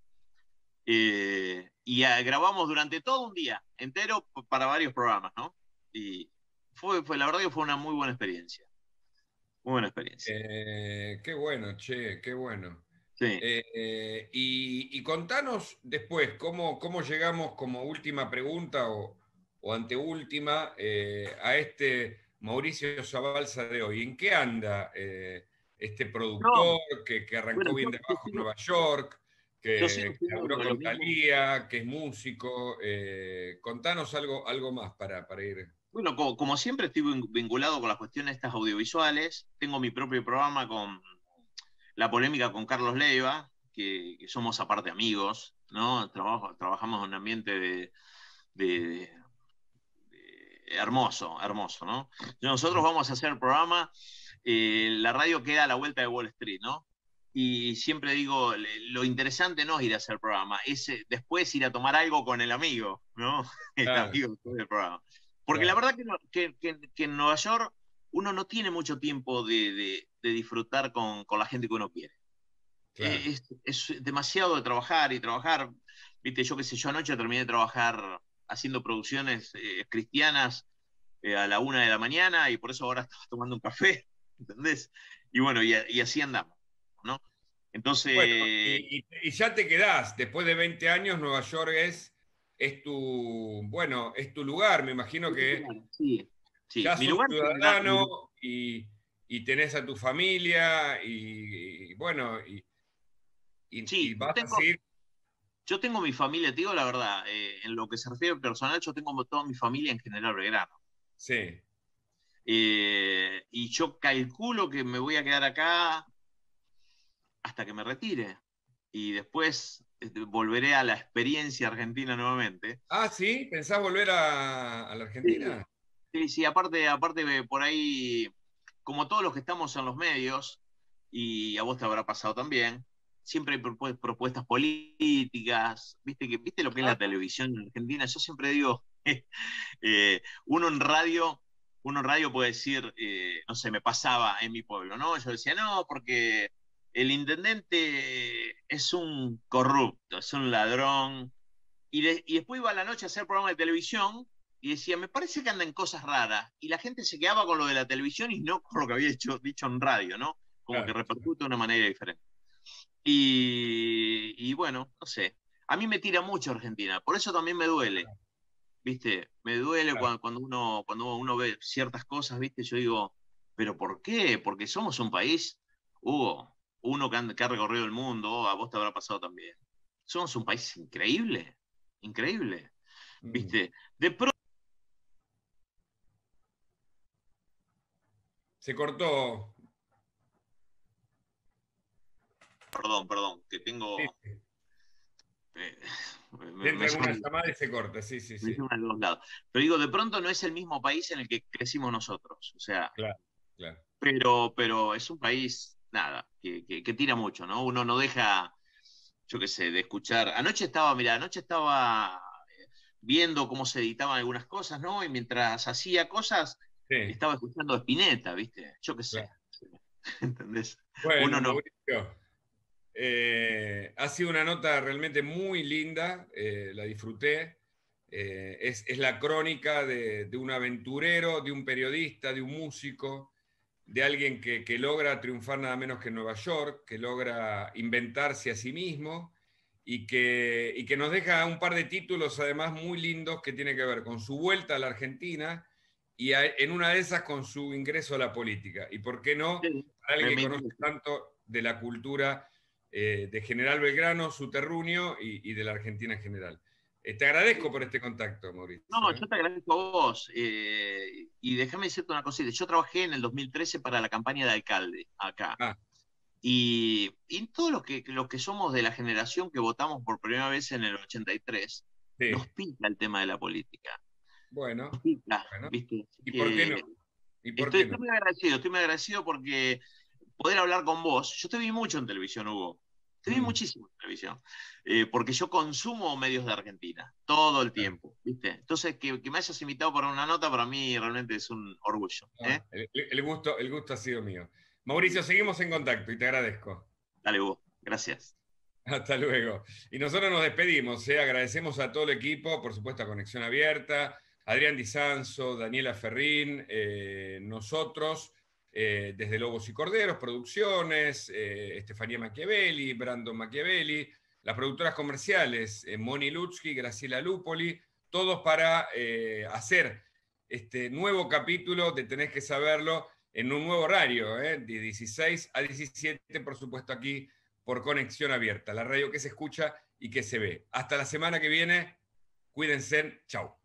S3: y grabamos durante todo un día entero para varios programas, ¿no? Y la verdad que fue una muy buena experiencia. Muy buena experiencia.
S2: Qué bueno, che, qué bueno.
S3: Sí.
S2: Y contanos después, ¿cómo llegamos como última pregunta o anteúltima a este Mauricio Zabalza de hoy? ¿En qué anda este
S3: No,
S2: productor que
S3: bueno,
S2: arrancó bien de
S3: yo
S2: abajo en
S3: sigo,
S2: Nueva York,
S3: yo sigo
S2: que
S3: siendo
S2: laburó
S3: lo
S2: con
S3: mismo.
S2: Thalía, que es músico? Contanos algo más para ir.
S3: Bueno, como siempre estoy vinculado con las cuestiones estas audiovisuales. Tengo mi propio programa con la polémica con Carlos Leiva, que somos aparte amigos, ¿no? Trabajamos en un ambiente de hermoso, hermoso, ¿no? Nosotros vamos a hacer el programa, la radio queda a la vuelta de Wall Street, ¿no? Y siempre digo, lo interesante no es ir a hacer el programa, es después ir a tomar algo con el amigo, ¿no? El
S2: Claro,
S3: amigo después del programa. Porque la
S2: claro,
S3: verdad que en Nueva York uno no tiene mucho tiempo de disfrutar con la gente que uno quiere.
S2: claro.
S3: Es demasiado de trabajar y trabajar. Viste, yo qué sé, yo anoche terminé de trabajar haciendo producciones cristianas a la 1 de la mañana, y por eso ahora estaba tomando un café, ¿entendés? Y bueno, y así andamos, ¿no?
S2: Bueno,
S3: Entonces,
S2: y ya te quedás, después de 20 años, Nueva York es tu lugar. Me imagino que
S3: sí, sí,
S2: ya
S3: mi
S2: sos
S3: lugar es
S2: ciudadano y tenés a tu familia y bueno, y
S3: sí,
S2: vas a seguir.
S3: yo tengo mi familia, te digo la verdad, en lo que se refiere al personal, yo tengo toda mi familia en General Belgrano.
S2: Sí,
S3: Y yo calculo que me voy a quedar acá hasta que me retire. Y después volveré a la experiencia argentina nuevamente.
S2: ah, sí, ¿pensás volver a la
S3: Sí,
S2: Argentina?
S3: sí, sí, aparte por ahí, como todos los que estamos en los medios, y a vos te habrá pasado también, siempre hay propuestas políticas, viste lo que es
S2: Ah,
S3: la televisión en Argentina. Yo siempre digo, uno en radio, puede decir, no sé, me pasaba en mi pueblo, ¿no? Yo decía, no, porque el intendente es un corrupto, es un ladrón, y después iba a la noche a hacer programa de televisión y decía, me parece que andan cosas raras. Y la gente se quedaba con lo de la televisión y no con lo que había dicho en radio, ¿no? Como que
S2: claro,
S3: repercute de una manera diferente. Y bueno, no sé. A mí me tira mucho Argentina, por eso también me duele, ¿viste? Me duele
S2: claro.
S3: cuando uno ve ciertas cosas, ¿viste? Yo digo, ¿pero por qué? Porque somos un país, Hugo, uno que ha recorrido el mundo, a vos te habrá pasado también. Somos un país increíble, increíble.
S2: Mm.
S3: ¿Viste? De pronto,
S2: Se cortó.
S3: perdón, que
S2: Sí,
S3: tengo.
S2: sí.
S3: eh,
S2: Entra
S3: me
S2: alguna
S3: llaman,
S2: llamada y se corta, sí, sí,
S3: me
S2: sí.
S3: llaman de los lados. Pero digo, de pronto no es el mismo país en el que crecimos nosotros. O sea,
S2: Claro, claro.
S3: pero es un país, nada, que tira mucho, ¿no? Uno no deja. yo qué sé, de escuchar. Anoche estaba viendo cómo se editaban algunas cosas, ¿no? Y mientras hacía cosas,
S2: Sí,
S3: estaba escuchando a Spinetta, ¿viste? Yo qué sé.
S2: claro.
S3: ¿Entendés?
S2: Bueno,
S3: Uno no.
S2: Mauricio, ha sido una nota realmente muy linda, la disfruté. Es la crónica de un aventurero, de un periodista, de un músico, de alguien que logra triunfar nada menos que en Nueva York, que logra inventarse a sí mismo y que nos deja un par de títulos además muy lindos que tienen que ver con su vuelta a la Argentina y en una de esas con su ingreso a la política. Y por qué no,
S3: Sí,
S2: para alguien que conoce
S3: interesa.
S2: tanto de la cultura de General Belgrano, su terruño y de la Argentina en general. Te agradezco por este contacto, Mauricio.
S3: No, yo te agradezco a vos. Y déjame decirte una cosita. Yo trabajé en el 2013 para la campaña de alcalde acá.
S2: Ah,
S3: Y todos los que somos de la generación que votamos por primera vez en el 83,
S2: sí.
S3: nos pica el tema de la política.
S2: Bueno,
S3: Nos pica,
S2: bueno.
S3: ¿viste? Así
S2: ¿Y por qué no?
S3: que
S2: ¿Y por qué no?
S3: estoy muy agradecido porque poder hablar con vos. Yo te vi mucho en televisión, Hugo. Te vi
S2: Mm,
S3: muchísimo en televisión. Porque yo consumo medios de Argentina todo el
S2: claro.
S3: tiempo, ¿viste? Entonces, que me hayas invitado para una nota, para mí realmente es un orgullo. ¿Eh?
S2: Ah, el gusto ha sido mío. Mauricio, seguimos en contacto y te agradezco.
S3: Dale, Hugo. Gracias.
S2: Hasta luego. Y nosotros nos despedimos, ¿eh? Agradecemos a todo el equipo, por supuesto a Conexión Abierta, Adrián Di Sanzo, Daniela Ferrín, nosotros, desde Lobos y Corderos, Producciones, Estefanía Machiavelli, Brandon Machiavelli, las productoras comerciales, Moni Lutsky, Graciela Lupoli, todos para hacer este nuevo capítulo de Tenés que Saberlo en un nuevo horario, de 16 a 17, por supuesto aquí por Conexión Abierta, la radio que se escucha y que se ve. Hasta la semana que viene, cuídense, chau.